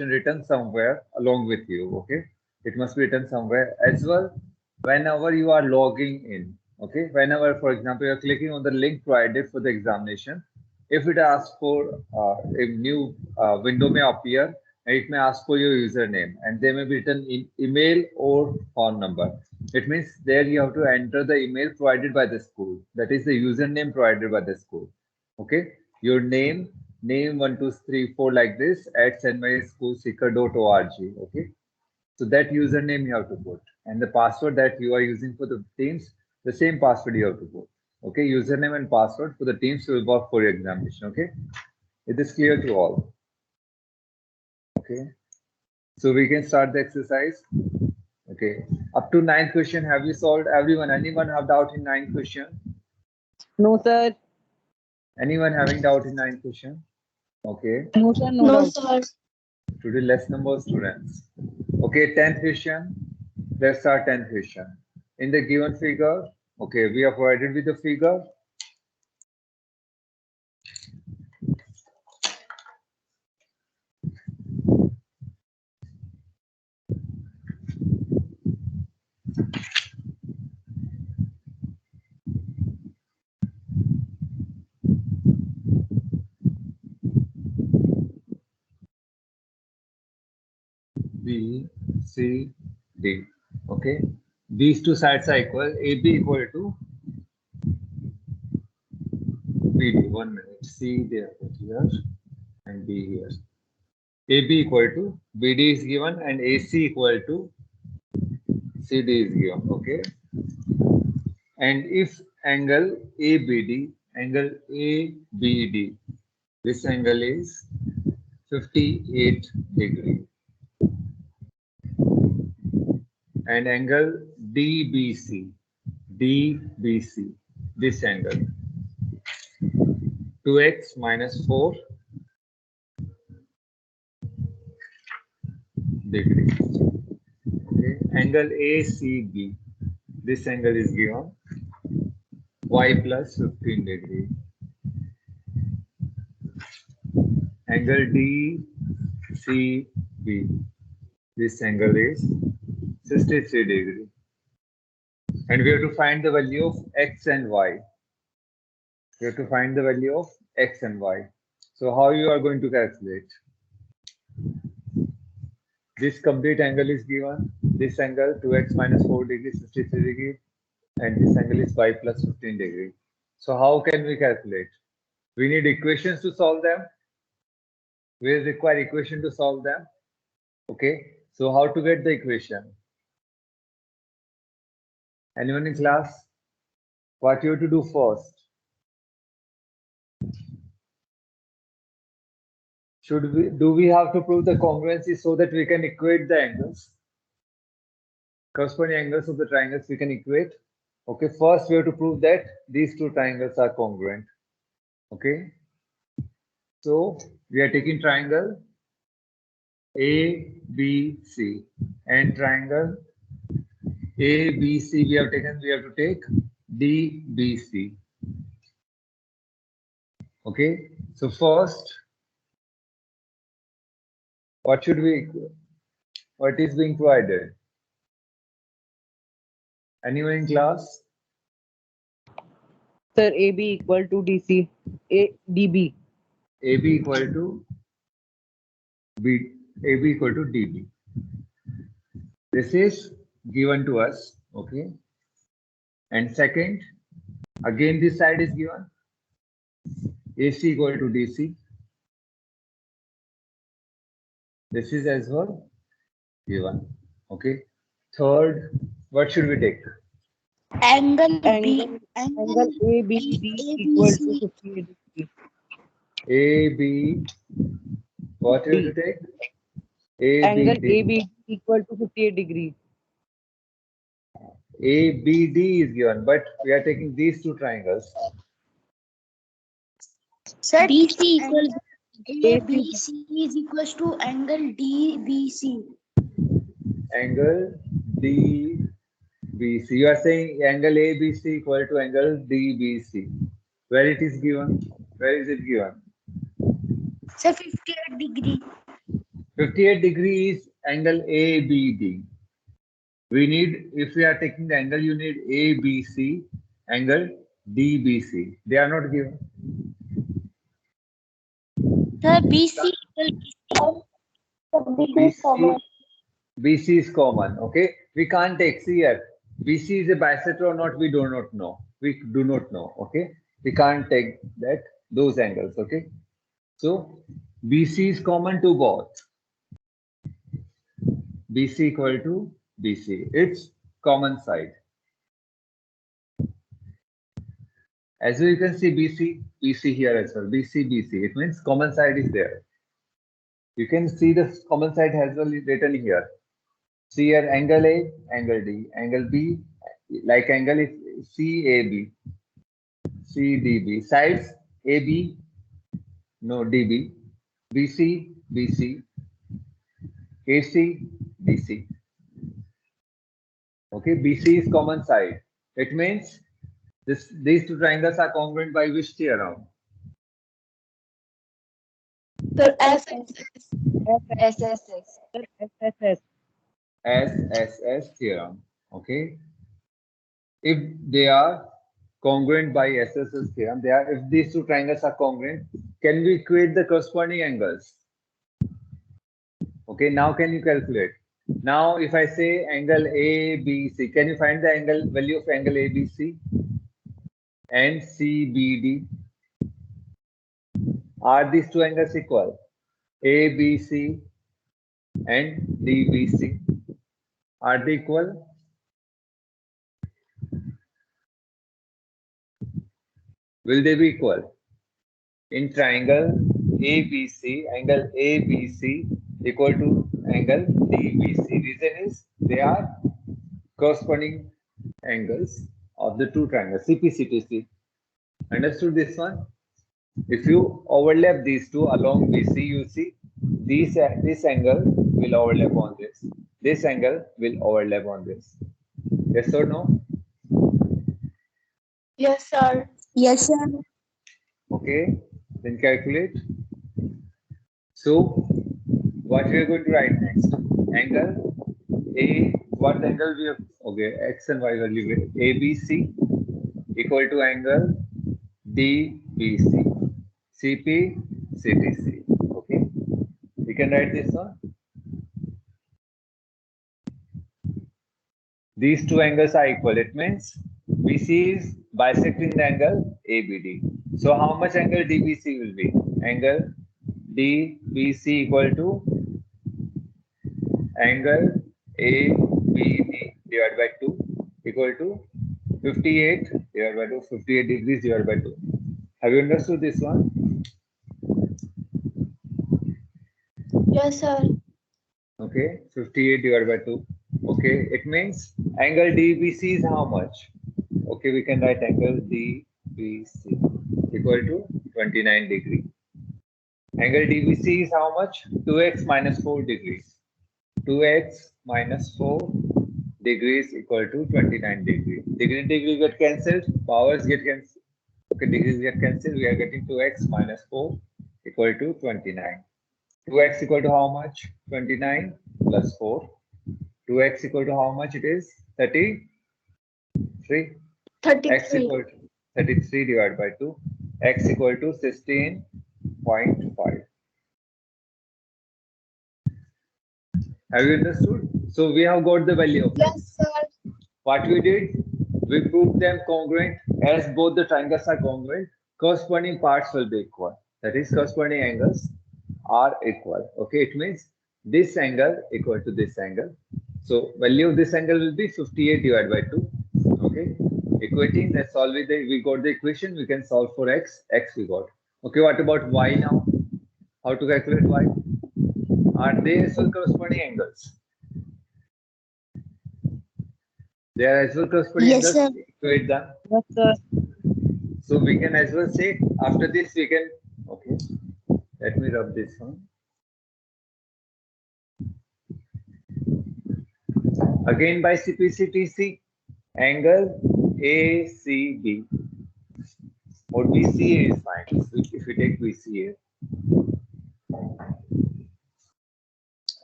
written somewhere along with you. Okay, it must be written somewhere as well. Whenever you are logging in, okay, whenever, for example, you are clicking on the link provided for the examination, if it asks for a new window may appear, and it may ask for your username, and they may be written in email or phone number. It means there you have to enter the email provided by the school. That is the username provided by the school. Okay, your name 1234 like this at stmyschoolseeker.org. Okay, so that username you have to put, and the password that you are using for the teams, the same password you have to put. Okay, username and password for the teams will work for your examination. Okay, it is clear to all. Okay, so we can start the exercise. Okay, up to ninth question, have you solved? Everyone, anyone have doubt in ninth question? No, sir. Anyone having doubt in ninth question? Okay, No, sir. No No, doubt. sir. today less number of students. Okay, 10th question. Let's start 10th question. In the given figure, okay, we are provided with the figure. B, C, D. Okay, these two sides are equal. AB equal to BD. 1 minute. C there here and D here. AB equal to BD is given and AC equal to CD is given. Okay, and if angle ABD, this angle is 58 degree, and angle DBC, this angle 2x minus 4 degree. Okay, angle ACB, this angle is given y plus 15 degree. Angle DCB, this angle is 63 degree. And we have to find the value of x and y. We have to find the value of x and y. So how you are going to calculate? This complete angle is given. This angle 2x minus 4 degree, 63 degree, and this angle is y plus 15 degree. So how can we calculate? We need equations to solve them. We require equation to solve them. Okay. So how to get the equation? Anyone in class? What you have to do first? Do we have to prove the congruency so that we can equate the angles? Corresponding angles of the triangles we can equate. Okay, first we have to prove that these two triangles are congruent. Okay, so we are taking triangle ABC and triangle ABC we have to take DBC. Okay, so first, what is being provided? Anyone in class? Sir, AB equal to DC. DB. AB equal to AB equal to DB. This is given to us, okay? And second, again this side is given. AC equal to DC. This is as well given, okay? Third, what should we take? Angle B. Angle ABD equal to 58 degree. AB, what we have to take? Angle ABD. ABD equal to 58 degree. ABD is given, but we are taking these two triangles. Sir, BC equals ABC is equals to angle DBC. Angle DBC. You are saying angle ABC equal to angle DBC. Where it is given? Where is it given? Sir, 58 degree. 58 degree is angle ABD. We need, if we are taking the angle, you need ABC, angle DBC. They are not given. Sir, BC equal BC, BC is common. Okay, we can't take. See here, BC is a bisector or not? We do not know. We do not know. Okay, we can't take that those angles. Okay, so BC is common to both. BC equal to BC. It's common side. As you can see, BC here as well. BC. It means common side is there. You can see the common side has well written here. See here, angle A, angle D, angle B, like angle is CAB, CDB. Sides AB, no DB, BC, AC, DC. Okay, BC is common side. It means these two triangles are congruent by which theorem? Sir, SSS. SSS theorem. Okay. If they are congruent by SSS theorem, if these two triangles are congruent, can we equate the corresponding angles? Okay, now can you calculate? Now, if I say angle ABC, can you find the angle value of angle ABC and CBD? Are these two angles equal? ABC and DBC. Are they equal? Will they be equal? In triangle ABC, angle ABC equal to angle DBC. Reason is they are corresponding angles of the two triangles, CPCTC. Understood this one? If you overlap these two along BC, you see this angle will overlap on this. This angle will overlap on this. Yes or no? yes, sir. Yes, sir. Okay, then calculate. So, what we are going to write next? Angle A, what angle we have? Okay, X and Y value ABC equal to angle DBC, CP, CTC. Okay, we can write this one. These two angles are equal. It means BC is bisecting the angle ABD. So how much angle DBC will be? Angle DBC equal to angle ABD divided by 2 equal to 58 divided by 2, 58 degrees divided by 2. Have you understood this one? Yes, sir. Okay, 58 divided by 2. Okay, it means angle DBC is how much? Okay, we can write angle DBC equal to 29 degree. Angle DBC is how much? 2x minus 4 degrees. 2x minus 4 degrees equal to 29 degree. Degree get cancelled, powers get cancelled. Okay, degrees get cancelled. We are getting 2x minus 4 equal to 29. 2x equal to how much? 29 plus 4. 2x equal to how much it is? 33. X 33. equal to 33 divided by 2. X equal to 16.5. Have you understood? So we have got the value of X. Yes, sir. What we did, we proved them congruent. As both the triangles are congruent, corresponding parts will be equal. That is, corresponding angles are equal. Okay, it means this angle equal to this angle. So value of this angle will be 58 divided by 2. Okay, equating, let's solve it. We got the equation. We can solve for x. X we got. Okay, what about y now? How to calculate y? Are they as well corresponding angles? They are as well corresponding Yes, angles. sir. Equate them. Yes, sir. So we can as well say after this we can. Okay, let me rub this one. Again by CPCTC, angle ACB or BCA is fine. If we take BCA,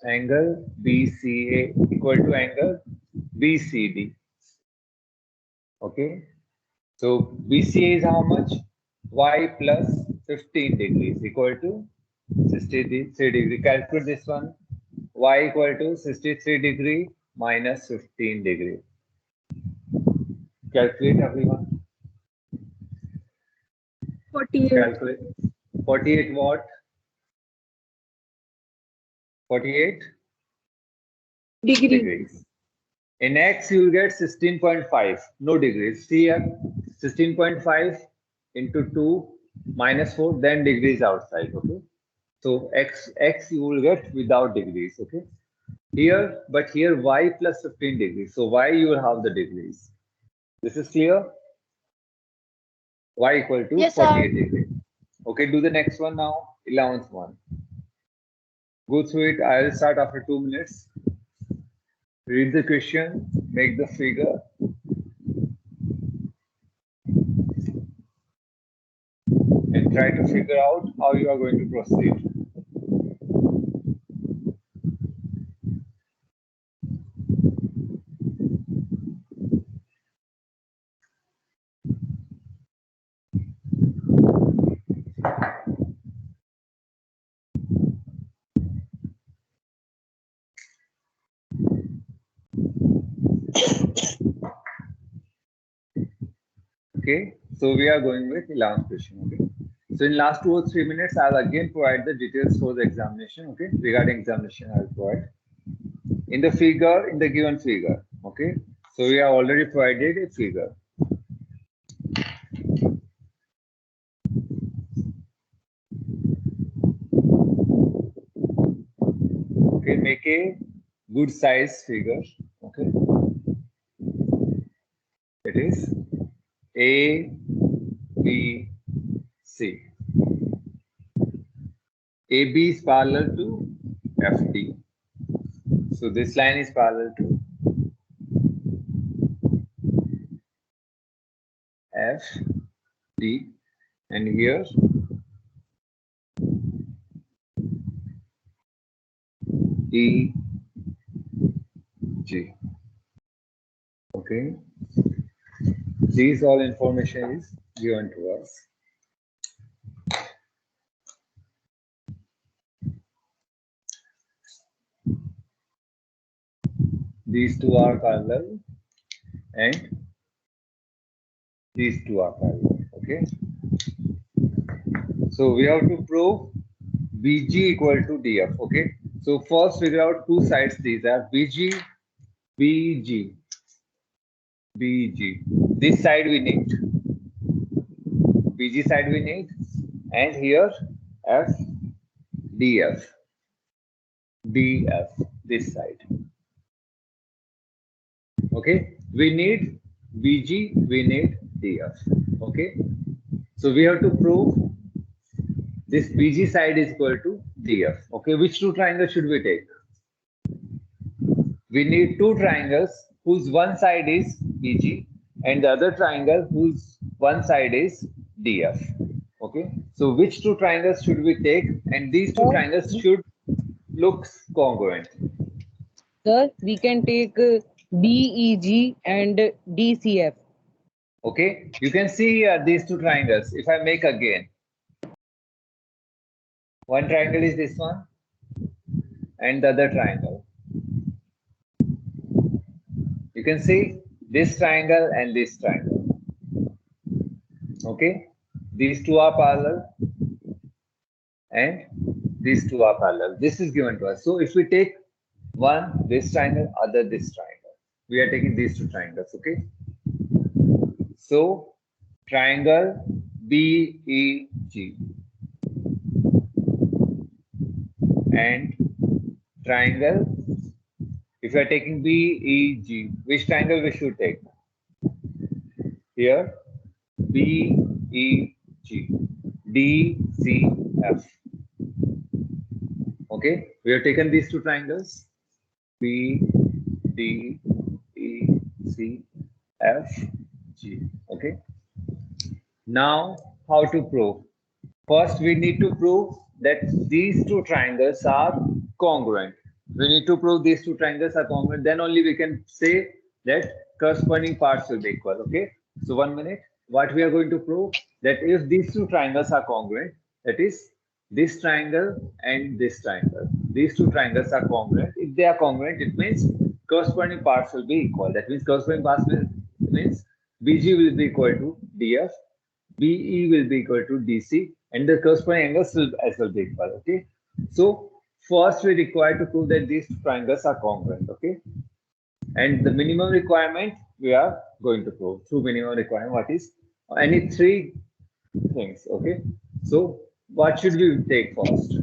angle BCA equal to angle BCD. Okay. So BCA is how much? Y plus 15 degrees equal to 63 degree. Calculate this one. Y equal to 63 degree minus 15 degree. Calculate everyone. 48 Calculate. 48 what? 48 degree. degrees. In X, you will get 16.5. No degrees. See here, 16.5 into 2 minus 4, then degrees outside. Okay. So X you will get without degrees. Okay. Here, but here Y plus 15 degrees. So Y you will have the degrees. This is clear? Y equal to Yes, sir. 48 degrees. Okay, do the next one now. 11th one. Go through it. I will start after 2 minutes. Read the question, make the figure. And try to figure out how you are going to proceed. Okay, so we are going with 11th question. Okay, so in last 2 or 3 minutes, I'll again provide the details for the examination. Okay, regarding examination, I'll provide in the figure, in the given figure. Okay, so we have already provided a figure. Okay, make a good size figure. Okay, it is A, B, C. AB is parallel to FD. So this line is parallel to FD, and here EG. Okay. These all information is given to us. These two are parallel and these two are parallel. Okay. So we have to prove BG equal to DF. Okay. So first figure out two sides. These are BG, BG, BG. This side we need. BG side we need. And here F, DF. DF, this side. Okay. We need BG, we need DF. Okay. So we have to prove this BG side is equal to DF. Okay, which two triangles should we take? We need two triangles whose one side is BG and the other triangle whose one side is DF. Okay, so which two triangles should we take? And these two triangles should look congruent. Sir, we can take BEG and DCF. Okay, you can see these two triangles. If I make again, one triangle is this one and the other triangle. You can see this triangle and this triangle. Okay, these two are parallel and these two are parallel. This is given to us. So if we take one this triangle, other this triangle, we are taking these two triangles. Okay, so triangle BEG and triangle, if you are taking BEG, which triangle we should take? Here, BEG, DCF. Okay, we have taken these two triangles, B, D, E, C, F, G. Okay. Now, how to prove? First, we need to prove that these two triangles are congruent. We need to prove these two triangles are congruent. Then only we can say that corresponding parts will be equal. Okay. So 1 minute. What we are going to prove that if these two triangles are congruent, that is this triangle and this triangle. These two triangles are congruent. If they are congruent, it means corresponding parts will be equal. That means corresponding parts means BG will be equal to DF, BE will be equal to DC, and the corresponding angles will as well be equal. Okay. So first we require to prove that these triangles are congruent. Okay. And the minimum requirement we are going to prove through minimum requirement. What is any three things? Okay. So what should we take first?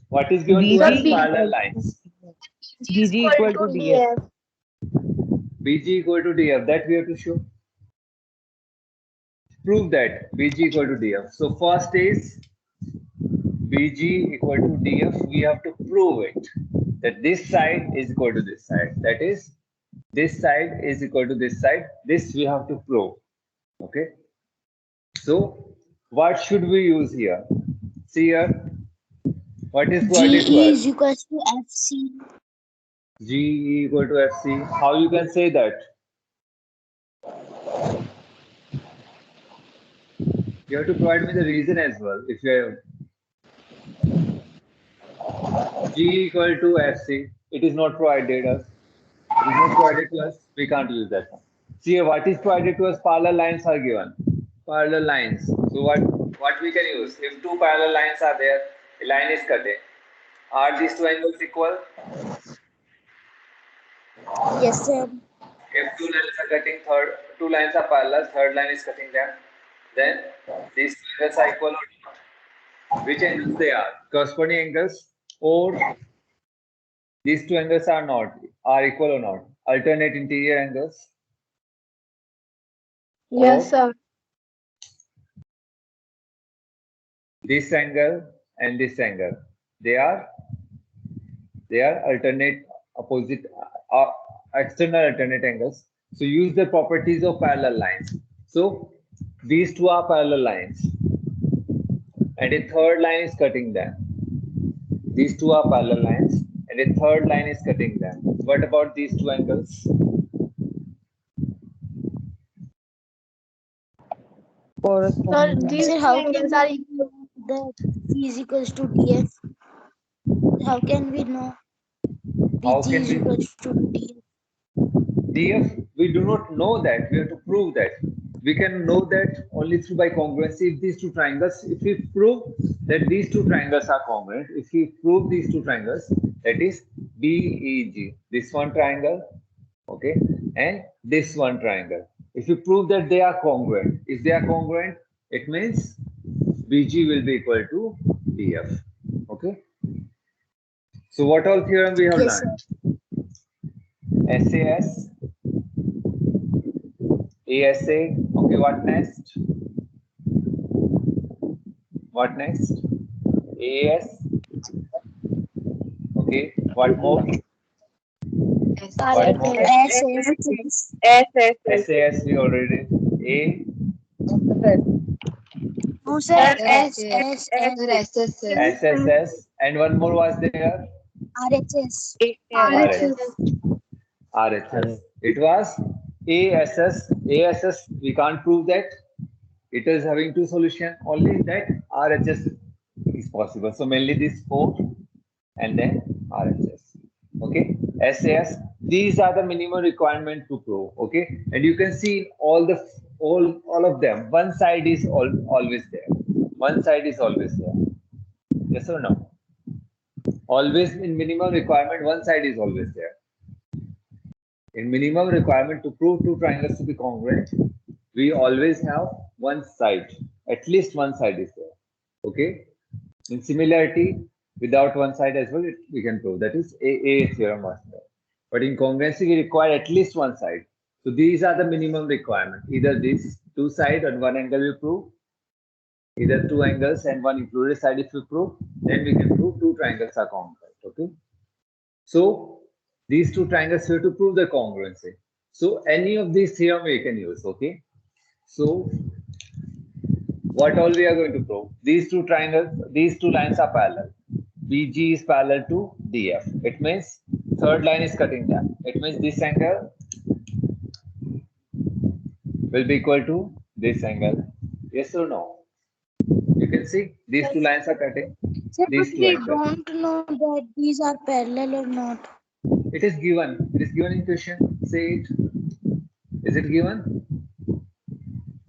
What is given to us? Parallel lines. BG equal to DF. BG equal to DF. That we have to show. Prove that BG equal to DF. So first is BG equal to DF. We have to prove it that this side is equal to this side. That is, this side is equal to this side. This we have to prove. Okay. So what should we use here? See here. What is coordinate GE is to us? equal to FC. GE equal to FC. How you can say that? You have to provide me the reason as well. If you have G equal to FC, it is not provided us. It is not provided to us. We can't use that one. See here, what is provided to us? Parallel lines are given. Parallel lines. So what we can use? If two parallel lines are there, a line is cutting. Are these two angles equal? Yes, sir. If two lines are cutting, two lines are parallel, third line is cutting them, then these two angles are equal or not? Which angles they are? Corresponding angles, or these two angles are equal or not? Alternate interior angles? Yes, sir. This angle and this angle, they are alternate opposite external alternate angles. So use the properties of parallel lines. So these two are parallel lines and a third line is cutting them. These two are parallel lines and a third line is cutting them. What about these two angles? Sir, these Sir, how angles can are we know that C is equals to DF? How can we know How BG can is we equals to DF? DF? We do not know that. We have to prove that. We can know that only through by congruency. If these two triangles, if we prove that these two triangles are congruent, if we prove these two triangles, that is BEG, this one triangle, okay, and this one triangle. If you prove that they are congruent, if they are congruent, it means BG will be equal to DF. Okay. So what all theorem we have Yes, learned? SAS, ASA. Okay, what next? What next? AS. Okay, what more? What more? SAS we already did. A. no, sir. SS, SSS, and one more was there. RHS. RHS. It was ASS. ASS, we can't prove that. It is having two solutions. Only that RHS is possible. So mainly these four and then RHS. Okay. SAS. These are the minimum requirement to prove. Okay. And you can see all of them. One side is always there. One side is always there. Yes or no? Always in minimum requirement, one side is always there. In minimum requirement to prove two triangles to be congruent, we always have one side. At least one side is there. Okay. In similarity, without one side as well, we can prove. That is A theorem was there. But in congruency, we require at least one side. So these are the minimum requirement. Either these two sides and one angle we prove, either two angles and one included side if we prove, then we can prove two triangles are congruent. Okay. So these two triangles we have to prove the congruency. So any of these theorem we can use. Okay. So what all we are going to prove? These two triangles, these two lines are parallel. BG is parallel to DF. It means third line is cutting that. It means this angle will be equal to this angle. Yes or no? You can see these two lines are cutting. Sir, but These two we angles. don't know that these are parallel or not. It is given. It is given in question. Say it. Is it given?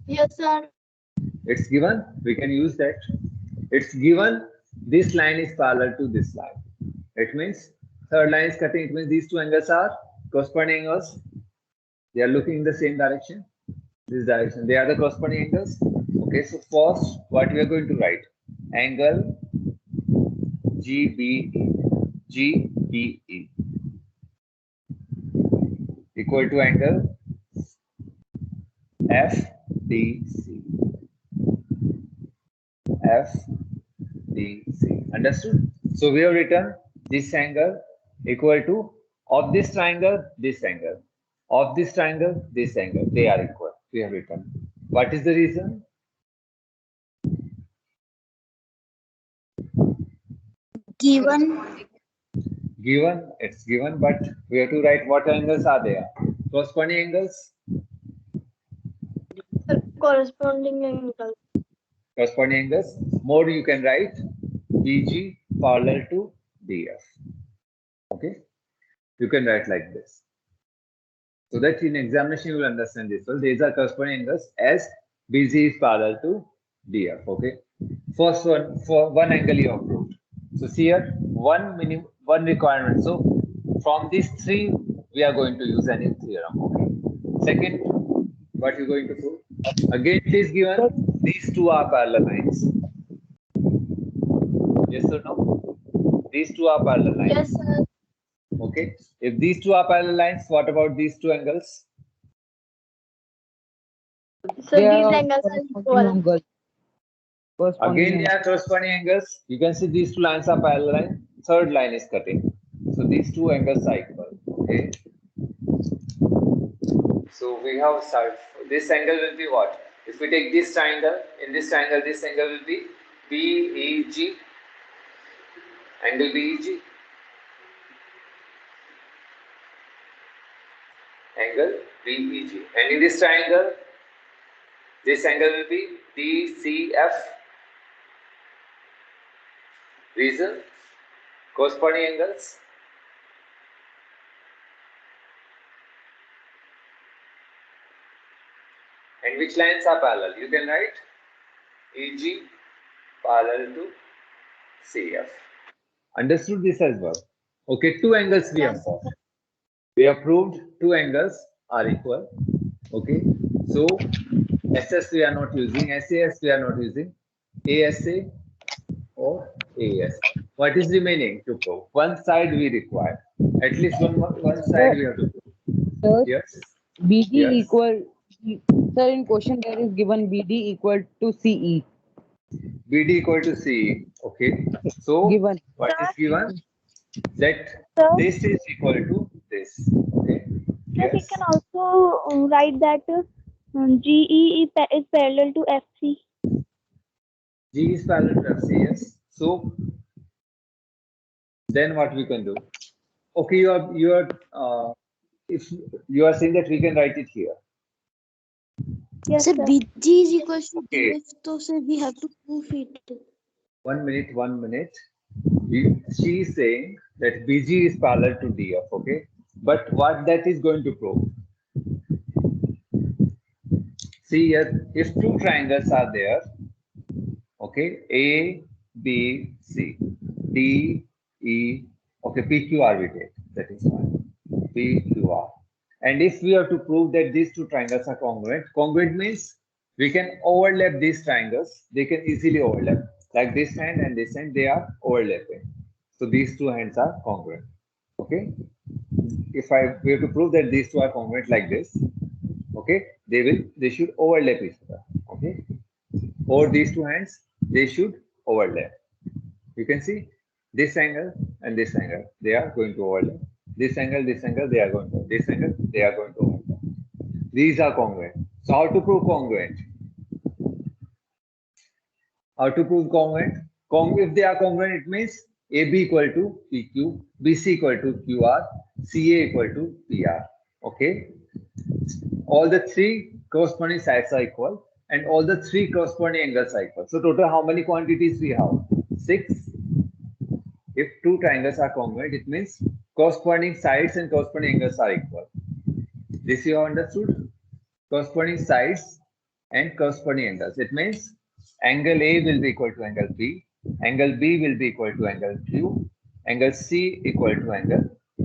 Yes, sir. It's given. We can use that. It's given. This line is parallel to this line. It means third line is cutting. It means these two angles are corresponding angles. They are looking in the same direction. This direction. They are the corresponding angles. Okay. So first, what we are going to write? Angle GBE. GBE equal to angle FDC. FDC. Understood? So we have written this angle equal to of this triangle, this angle. Of this triangle, this angle. They are equal. We have written. What is the reason? Given. Given, it's given, but we have to write what angles are there. Corresponding angles. Sir, corresponding angle. Corresponding angles. More you can write BG parallel to DF. Okay, you can write like this. So that in examination you will understand this. Well, these are corresponding angles as BG is parallel to DF. Okay, first one for one angle you have proved. So see here one requirement. So from these three we are going to use any theorem. Okay. Second, what you going to prove? Again, it is given these two are parallel lines. Yes or no? These two are parallel lines. Yes, sir. Okay. If these two are parallel lines, what about these two angles? So They these are angles are corresponding equal. angles. Corresponding Again, they are corresponding angles. You can see these two lines are parallel line. Third line is cutting. So these two angles are equal. Okay. So we have solved. This angle will be what? If we take this triangle, in this triangle, this angle will be BEG. Angle BEG. Angle BEG. And in this triangle, this angle will be DCF. Reason? Corresponding angles. And which lines are parallel? You can write EG parallel to CF. Understood this as well? Okay, two angles we have got. We have proved two angles are equal. Okay, so SS we are not using, SAS we are not using, ASA or AS. What is remaining to prove? One side we require. At least one side we have to prove. Sir, Yes. BD Yes. equal. Sir, in question there is given BD equal to CE. BD equal to CE. Okay. So Given. what is given? That Sir? this is equal to this. Okay. Sir, we Yes. can also write that GE is parallel to FC. G is parallel to FC. Yes. So then what we can do? Okay, if you are saying that we can write it here. Yes, Sir, sir. BG is equal to Okay. DF, so sir, we have to prove it. 1 minute, 1 minute. She is saying that BG is parallel to DF. Okay, but what that is going to prove? See here, if two triangles are there, okay, A, B, C, D, E, okay, PQR we take, that is fine, PQR. And if we have to prove that these two triangles are congruent means we can overlap these triangles, they can easily overlap, like this hand and this hand, they are overlapping. So these two hands are congruent, okay? If we have to prove that these two are congruent like this, okay, they should overlap each other, okay? Or these two hands, they should overlap. You can see this angle and this angle, they are going to overlap. This angle, they are going to, this angle, they are going to overlap. These are congruent. So how to prove congruent? How to prove congruent? If they are congruent, it means AB equal to PQ, BC equal to QR, CA equal to PR. Okay. All the three corresponding sides are equal and all the three corresponding angles are equal. So total how many quantities we have? 6. If two triangles are congruent, it means corresponding sides and corresponding angles are equal. This you have understood? Corresponding sides and corresponding angles. It means angle A will be equal to angle B, angle B will be equal to angle Q, angle C equal to angle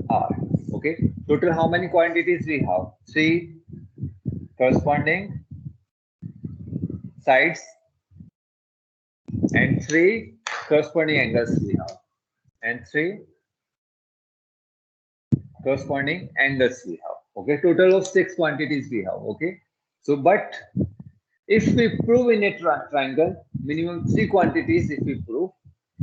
R. Okay. Total how many quantities we have? 3 corresponding sides and 3 corresponding angles we have, and 3 corresponding angles we have. Okay, total of 6 quantities we have. Okay, so but if we prove in a triangle minimum 3 quantities, if we prove,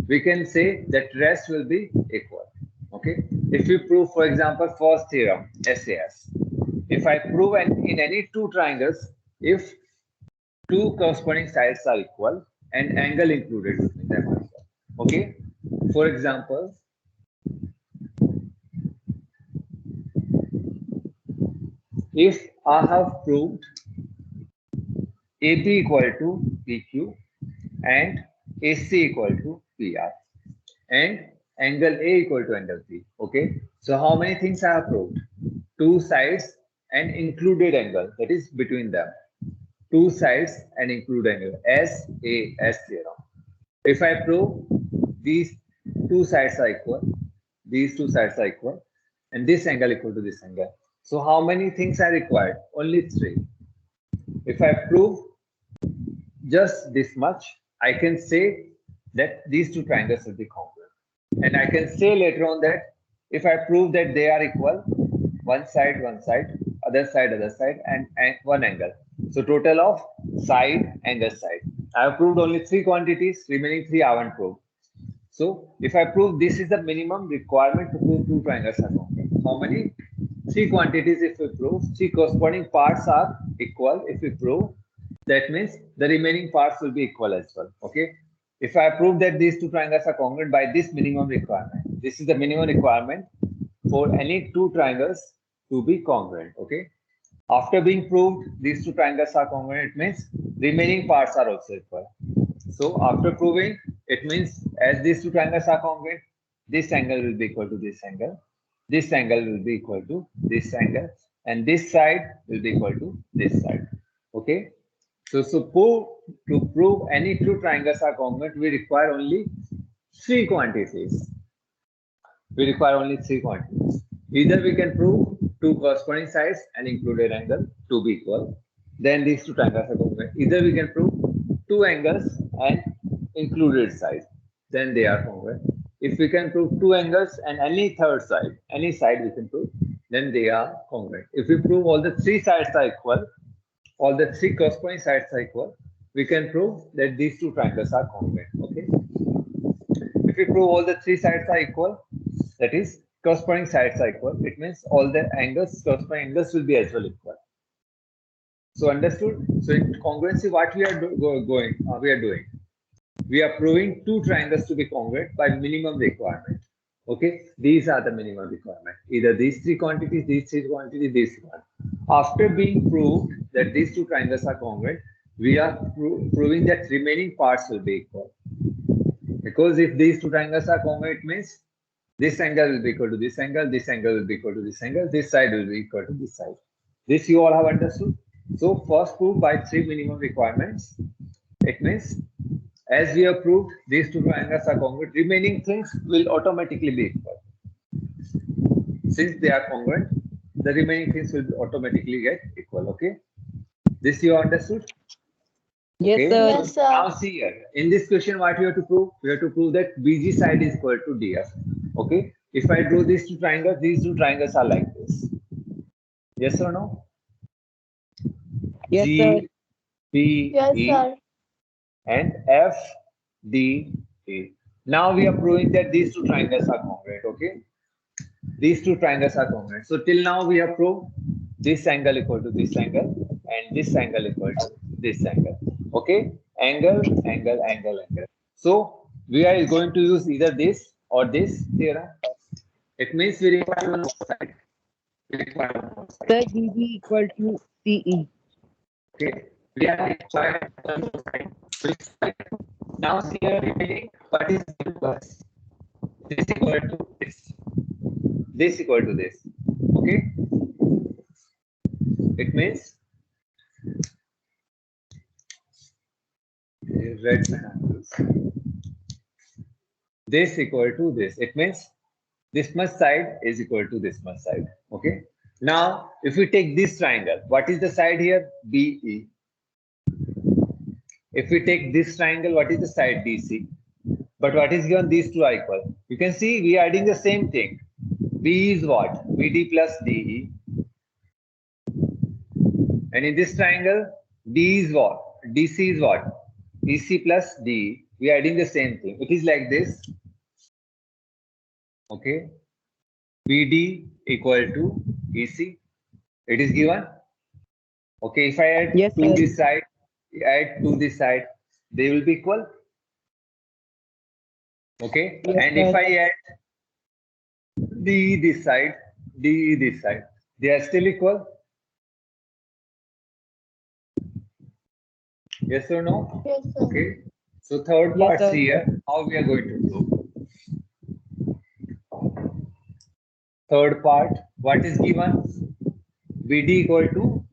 we can say that rest will be equal. Okay, if we prove, for example, first theorem SAS, if I prove in any 2 triangles, if 2 corresponding sides are equal and angle included between them also. Okay, for example, if I have proved AB equal to PQ and AC equal to PR and angle A equal to angle B. Okay, so how many things I have proved? 2 sides and included angle, that is between them. 2 sides and include angle, SAS theorem. If I prove these 2 sides are equal, these 2 sides are equal, and this angle equal to this angle. So how many things are required? Only 3. If I prove just this much, I can say that these 2 triangles will be congruent. And I can say later on that if I prove that they are equal, one side, other side, and one angle. So total of side, angle, side. I have proved only 3 quantities, remaining 3 I haven't proved. So if I prove this is the minimum requirement to prove 2 triangles are congruent. How many? 3 quantities if we prove, 3 corresponding parts are equal if we prove, that means the remaining parts will be equal as well. Okay. If I prove that these 2 triangles are congruent by this minimum requirement, this is the minimum requirement for any 2 triangles to be congruent. Okay. After being proved these 2 triangles are congruent, it means remaining parts are also equal. So after proving, it means as these 2 triangles are congruent, this angle will be equal to this angle, this angle will be equal to this angle, and this side will be equal to this side. Okay. So to prove any 2 triangles are congruent, we require only 3 quantities. We require only 3 quantities. Either we can prove 2 corresponding sides and included angle to be equal, then these 2 triangles are congruent. Either we can prove 2 angles and included sides, then they are congruent. If we can prove 2 angles and any third side, any side we can prove, then they are congruent. If we prove all the 3 sides are equal, all the 3 corresponding sides are equal, we can prove that these 2 triangles are congruent. Okay. If we prove all the 3 sides are equal, that is corresponding sides are equal, it means all the angles, corresponding angles will be as well equal. So understood? So in congruency, what we are doing? We are proving 2 triangles to be congruent by minimum requirement. Okay, these are the minimum requirement. Either these 3 quantities, these 3 quantities, these one. After being proved that these 2 triangles are congruent, we are proving that remaining parts will be equal. Because if these 2 triangles are congruent, it means this angle will be equal to this angle will be equal to this angle, this side will be equal to this side. This you all have understood. So first prove by 3 minimum requirements. It means as we have proved these 2 triangles are congruent, remaining things will automatically be equal. Since they are congruent, the remaining things will automatically get equal. Okay, this you understood? Yes, Okay. sir. Yes, sir. Now see here, in this question, what we have to prove? We have to prove that BG side is equal to DF. Okay, if I draw these 2 triangles, these 2 triangles are like this. Yes or no? Yes, G, sir. P, Yes, E, sir. and F, D, A. Now we are proving that these 2 triangles are congruent. Okay, these 2 triangles are congruent. So till now we have proved this angle equal to this angle and this angle equal to this angle. Okay, angle. So we are going to use either this or this theorem? It means we require one more side. We require one more side. Sir, DB equal to CE. Okay, we are required one more side. Which side? Now here remaining, what is given to us? This equal to this. This equal to this. Okay. It means red triangles. This equal to this. It means this much side is equal to this much side. Okay. Now, if we take this triangle, what is the side here? BE. If we take this triangle, what is the side? DC. But what is given? These two are equal. You can see we are adding the same thing. B is what? BD plus DE. And in this triangle, D is what? DC is what? EC plus DE. We are adding the same thing. It is like this. Okay. BD equal to EC. It is given. Okay. If I add Yes, to sir. this side, add to this side, they will be equal. Okay. Yes, And if sir. I add DE this side, DE this side, they are still equal. Yes or no? Yes, sir. Okay. So third Yes, part sir. here, how we are going to do. Third part, what is given? BD equal to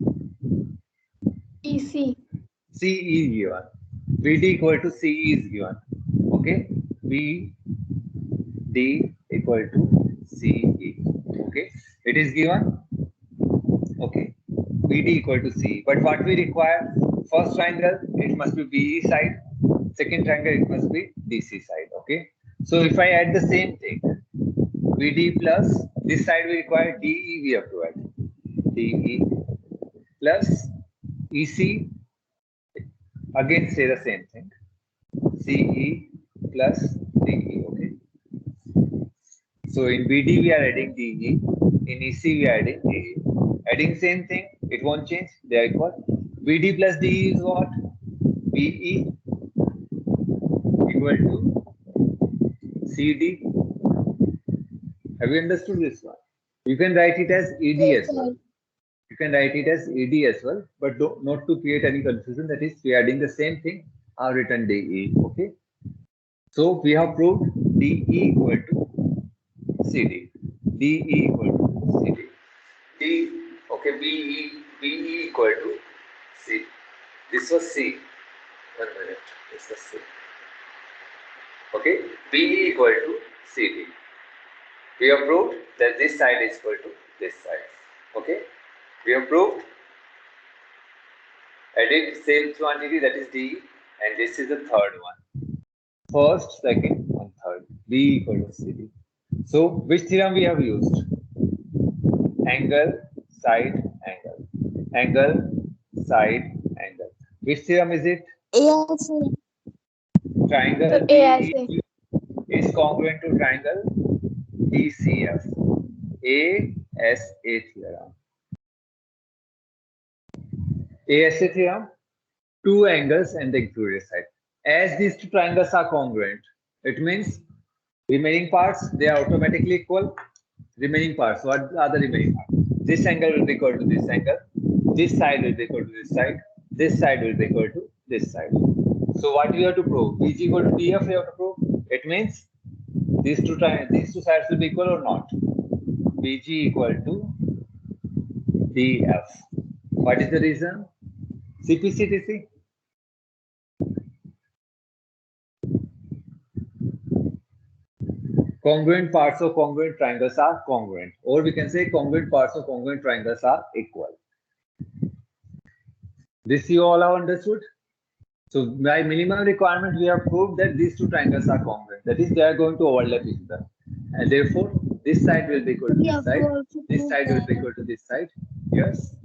EC. CE is given. BD equal to CE is given. Okay. BD equal to CE. Okay. It is given. Okay. BD equal to CE. But what we require? First triangle, it must be BE side. Second triangle, it must be DC side. Okay. So if I add the same thing, BD plus this side we require DE, we have to add DE plus EC, again say the same thing, CE plus DE. Okay. So in BD we are adding DE, in EC we are adding DE. Adding same thing, it won't change, they are equal. BD plus DE is what? BE equal to CD. Have you understood this one? You can write it as ED Yes, as well. sir. You can write it as ED as well, but not to create any confusion. That is, we are adding the same thing. I've written DE. Okay. So we have proved DE equal to CD. DE equal to CD. D. Okay. BE equal to C. This was C. 1 minute. This was C. Okay. BE equal to CD. We have proved that this side is equal to this side. Okay. We have proved. Edit same quantity, that is D, and this is the third one. First, second, and third. B equal to CD. So which theorem we have used? Angle, side, angle. Angle, side, angle. Which theorem is it? ASA. Triangle ASA. DE is congruent to triangle DCF. ASA theorem. ASA theorem, two angles and the included side. As these two triangles are congruent, it means remaining parts, they are automatically equal. Remaining parts, what are the remaining parts? This angle will be equal to this angle. This side will be equal to this side. This side will be equal to this side. So what we have to prove? BG equal to DF we have to prove. It means these two sides will be equal or not? BG equal to DF. What is the reason? CPCTC. Congruent parts of congruent triangles are congruent, or we can say congruent parts of congruent triangles are equal. This you all have understood. So by minimum requirement, we have proved that these two triangles are congruent. That is, they are going to overlap each other, and therefore this side will be equal to We this have side. to also This prove side will be that. equal to this side. Yes.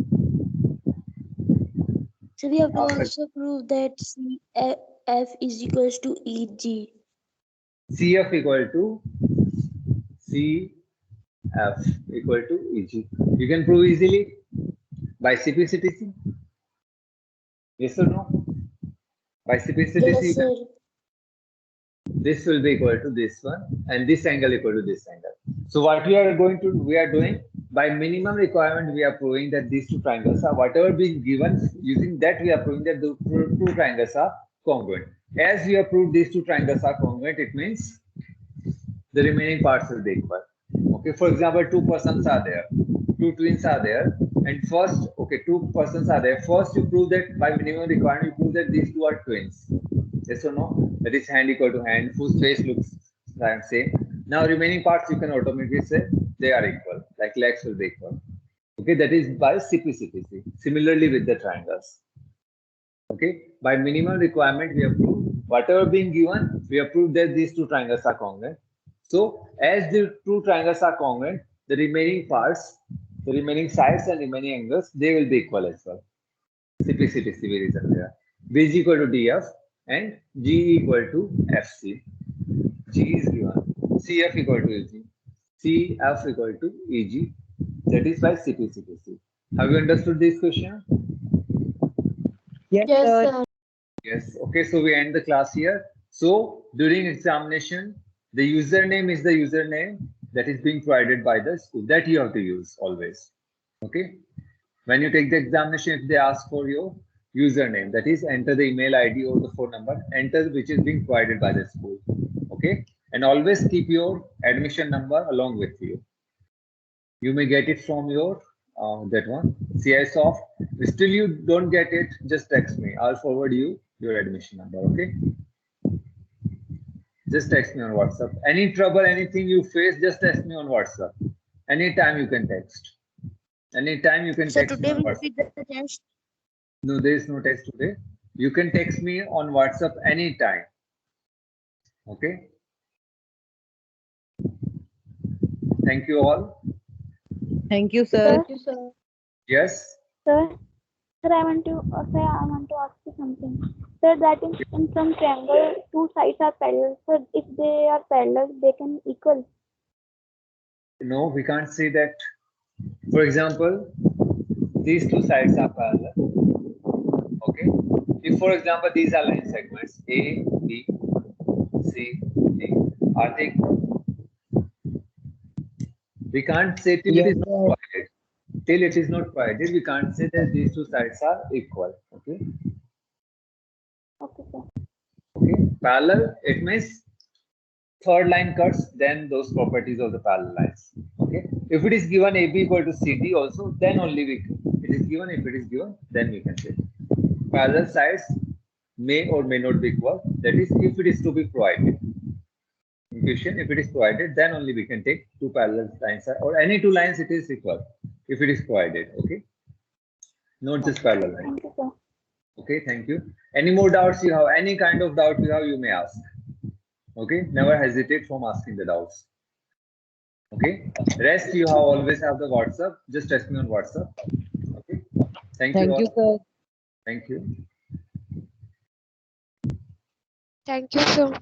So we have to After- also prove that CF is equals to EG. CF equal to CF equal to EG. You can prove easily by CPCTC. Yes or no? By CPCTC, Yes, sir. this will be equal to this one, and this angle equal to this angle. So what we are doing by minimum requirement, we are proving that these two triangles are whatever being given. Using that, we are proving that the two triangles are congruent. As we have proved these two triangles are congruent, it means the remaining parts will be equal. Okay, for example, two persons are there, two twins are there, and first, okay, two persons are there. First, you prove that by minimum requirement, you prove that these two are twins. Yes or no? That is hand equal to hand, whose face looks the same. Now, remaining parts you can automatically say they are equal, like legs will be equal. Okay, that is by CP/CPC. Similarly with the triangles. Okay, by minimum requirement, we have proved whatever being given, we have proved that these two triangles are congruent. So, as the two triangles are congruent, the remaining parts, the remaining sides and remaining angles, they will be equal as well. CP/CPC is written there. B is equal to DF and G equal to FC. G is given. CF equal to EG. CF equal to EG. That is by CP/CPC. Have you understood this question? Yes, Yes, sir. sir. Yes. Okay, so we end the class here. So during examination, the username is the username that is being provided by the school that you have to use always. Okay. When you take the examination, if they ask for your username, that is enter the email ID or the phone number, enter which is being provided by the school. Okay. And always keep your admission number along with you. You may get it from your that one CI Soft. Still you don't get it, just text me. I'll forward you your admission number. Okay. Just text me on WhatsApp. Any trouble, anything you face, just text me on WhatsApp. Anytime you can text. Anytime you can So text me today on we WhatsApp. did the test. No, there is no test today. You can text me on WhatsApp anytime. Okay. Thank you all. Thank you, sir. Thank you, sir. Yes. Sir, I want to ask you something. Sir, that in some triangle, two sides are parallel. So if they are parallel, they can equal. No, we can't say that. For example, these two sides are parallel. Okay. If, for example, these are line segments A, B, C, D, are they equal? We can't say till it is not provided. Till it is not provided, we can't say that these two sides are equal. Okay. Okay, sir. Okay. Parallel, it means third line cuts, then those properties of the parallel lines. Okay. If it is given AB equal to CD also, then only it is given. If it is given, then we can say parallel sides may or may not be equal. That is, if it is to be provided. In question, if it is provided, then only we can take two parallel lines or any two lines. It is equal if it is provided. Okay. Not just parallel lines. Thank you, sir. Okay. Thank you. Any more doubts you have? Any kind of doubt you have, you may ask. Okay, never hesitate from asking the doubts. Okay, rest you have always have the WhatsApp. Just text me on WhatsApp. Okay, thank you. Thank you, sir. Thank you. Thank you, sir.